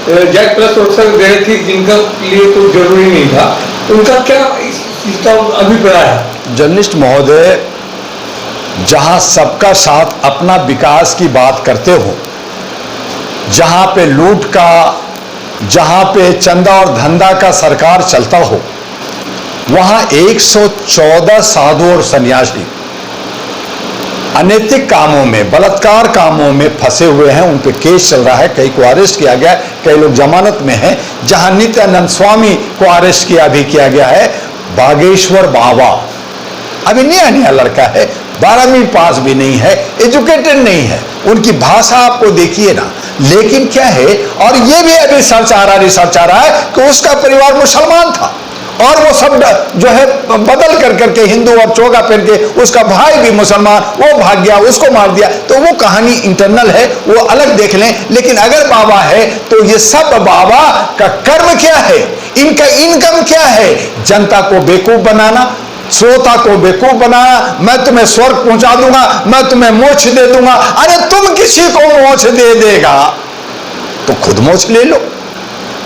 Z plus अवसर गए थे जिनका लिए तो जरूरी नहीं था, उनका क्या इसका अभिप्राय है? जर्नलिस्ट महोदय, जहां सबका साथ अपना विकास की बात करते हो, जहां पे लूट का, जहां पे चंदा और धंधा का सरकार चलता हो, वहां 114 साधु और सन्यासी अनैतिक कामों में, बलात्कार कामों में फंसे हुए हैं। उन पे केस चल रहा है, कई को अरेस्ट किया गया, कई लोग जमानत में हैं। जहां नित्यानंद स्वामी को अरेस्ट किया गया है। बागेश्वर बाबा अभी नया लड़का है, 12वीं पास भी नहीं है, एजुकेटेड नहीं है, उनकी भाषा आपको देखिए ना। लेकिन क्या है, और ये भी अभी रिसर्च आ रहा है कि उसका परिवार मुसलमान था और वो सब जो है बदल करके हिंदू और चोगा पहन के, उसका भाई भी मुसलमान, वो भाग गया, उसको मार दिया। तो वो कहानी इंटरनल है, वो अलग देख लें। लेकिन अगर बाबा है तो ये सब बाबा का कर्म क्या है, इनका इनकम क्या है? जनता को बेवकूफ बनाना, श्रोता को बेवकूफ बनाना। मैं तुम्हें स्वर्ग पहुंचा दूंगा, मैं तुम्हें मोक्ष दे दूंगा। अरे तुम किसी को मोक्ष दे देगा तो खुद मोक्ष ले लो।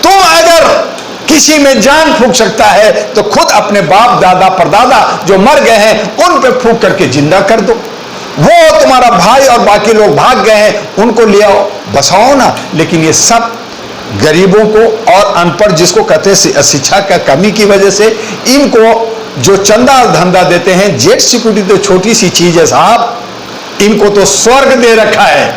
तुम अगर किसी में जान फूंक सकता है तो खुद अपने बाप दादा परदादा जो मर गए हैं उन पे फूंक करके जिंदा कर दो। वो तुम्हारा भाई और बाकी लोग भाग गए हैं, उनको ले आओ, बसाओ ना। लेकिन ये सब गरीबों को और अनपढ़, जिसको कहते हैं शिक्षा का कमी की वजह से, इनको जो चंदा और धंधा देते हैं। जेट सिक्योरिटी तो छोटी सी चीज है साहब, इनको तो स्वर्ग दे रखा है,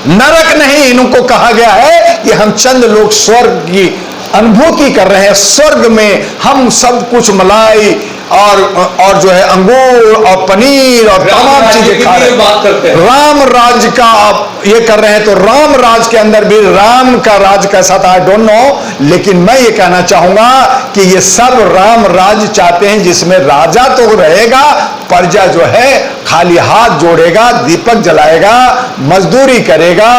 नरक नहीं। इनको कहा गया है कि हम चंद लोग स्वर्ग की अनुभूति कर रहे हैं, स्वर्ग में हम सब कुछ मलाई और जो है अंगूर और पनीर और तमाम चीजें खा रहे हैं। राम राज का आप ये कर रहे हैं, तो राम राज के अंदर भी राम का राज कैसा था आई डोंट नो। लेकिन मैं ये कहना चाहूंगा कि ये सब राम राज चाहते हैं जिसमें राजा तो रहेगा, प्रजा जो है खाली हाथ जोड़ेगा, दीपक जलाएगा, मजदूरी करेगा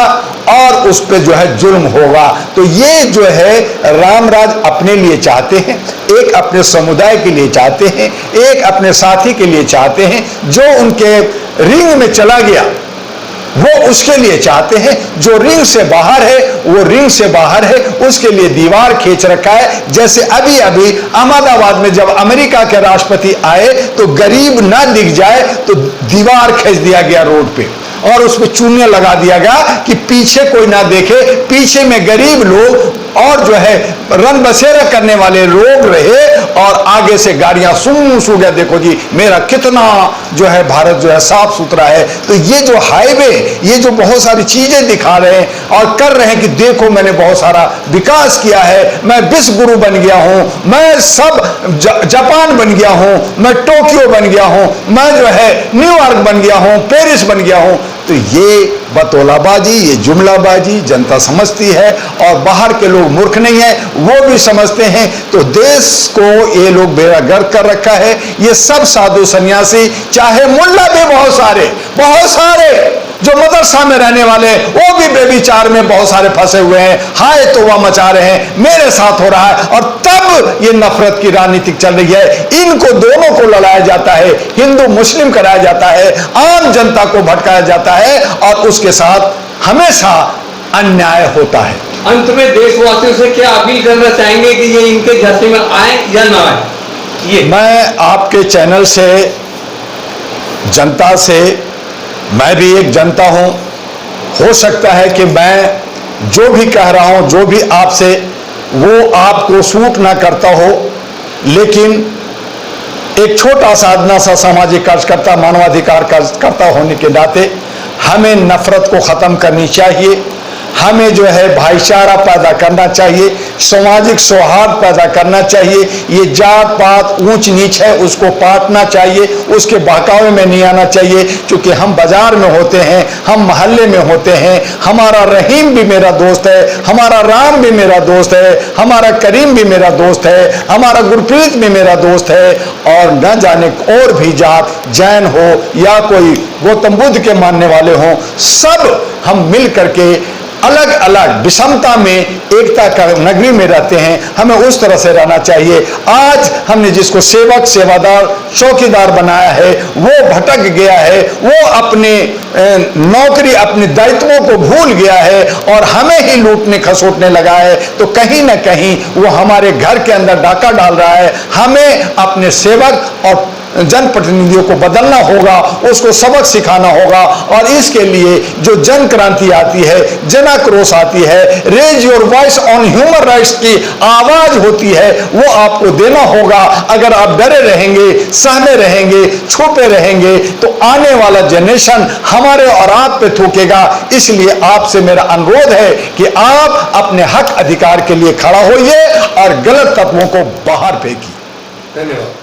और उस पे जो है जुल्म होगा। तो ये जो है राम राज अपने लिए चाहते हैं, एक अपने समुदाय के लिए चाहते हैं, एक अपने साथी के लिए चाहते हैं। जो उनके रिंग में चला गया वो उसके लिए चाहते हैं, जो रिंग से बाहर है वो रिंग से बाहर है, उसके लिए दीवार खींच रखा है। जैसे अभी अभी अहमदाबाद में जब अमेरिका के राष्ट्रपति आए तो गरीब ना दिख जाए तो दीवार खींच दिया गया रोड पे और उसमें चूने लगा दिया गया कि पीछे कोई ना देखे। पीछे में गरीब लोग और जो है रन बसेरा करने वाले लोग रहे और आगे से गाड़ियां सू गया, देखो जी मेरा कितना जो है भारत जो है साफ सुथरा है। तो ये जो हाईवे, ये जो बहुत सारी चीजें दिखा रहे हैं और कर रहे हैं कि देखो मैंने बहुत सारा विकास किया है, मैं विश्व गुरु बन गया हूं, मैं सब जापान बन गया हूं, मैं टोक्यो बन गया हूं, मैं जो है न्यूयॉर्क बन गया हूं, पेरिस बन गया हूं। तो ये बतौलाबाजी, ये जुमलाबाजी जनता समझती है और बाहर के लोग मूर्ख नहीं है, वो भी समझते हैं। तो देश को ये लोग बेड़ागर्क कर रखा है। ये सब साधु सन्यासी, चाहे मुल्ला भी बहुत सारे जो मदरसा में रहने वाले, वो भी बेविचार में बहुत सारे फंसे हुए हैं, हाय तौबा मचा रहे हैं, मेरे साथ हो रहा है। और तब ये नफरत की राजनीति चल रही है। इनको दोनों को लड़ाया जाता है, हिंदू मुस्लिम कराया जाता है, आम जनता को भटकाया जाता है और उसके साथ हमेशा अन्याय होता है। अंत में देशवासियों से क्या अपील करना चाहेंगे कि ये इनके झांसे में आए या ना आए? ये मैं आपके चैनल से, जनता से, मैं भी एक जनता हूं, हो सकता है कि मैं जो भी कह रहा हूं, जो भी आपसे, वो आपको सूट ना करता हो। लेकिन एक छोटा साधना सा सामाजिक कार्यकर्ता, मानवाधिकार कार्यकर्ता होने के नाते हमें नफरत को खत्म करनी चाहिए। हमें जो है भाईचारा पैदा करना चाहिए, सामाजिक सौहार्द पैदा करना चाहिए। ये जात पात ऊंच नीच है उसको पाटना चाहिए, उसके बहकावे में नहीं आना चाहिए। क्योंकि हम बाजार में होते हैं, हम मोहल्ले में होते हैं, हमारा रहीम भी मेरा दोस्त है, हमारा राम भी मेरा दोस्त है, हमारा करीम भी मेरा दोस्त है, हमारा गुरप्रीत भी मेरा दोस्त है। और न जाने और भी जात, जैन हो या कोई गौतम बुद्ध के मानने वाले हों, सब हम मिल करके अलग अलग विषमता में एकता का नगरी में रहते हैं, हमें उस तरह से रहना चाहिए। आज हमने जिसको सेवक, सेवादार, चौकीदार बनाया है वो भटक गया है, वो अपने नौकरी, अपने दायित्वों को भूल गया है और हमें ही लूटने खसोटने लगा है, तो कहीं ना कहीं वो हमारे घर के अंदर डाका डाल रहा है। हमें अपने सेवक और जनप्रतिनिधियों को बदलना होगा, उसको सबक सिखाना होगा, और इसके लिए जो जन क्रांति आती है, जन आक्रोश आती है, raise your voice on human rights की आवाज होती है, वो आपको देना होगा। अगर आप डरे रहेंगे, सहमे रहेंगे, छुपे रहेंगे, तो आने वाला जनरेशन हमारे और आप पे थूकेगा। इसलिए आपसे मेरा अनुरोध है कि आप अपने हक अधिकार के लिए खड़ा होइए और गलत तत्वों को बाहर फेंकिए। धन्यवाद।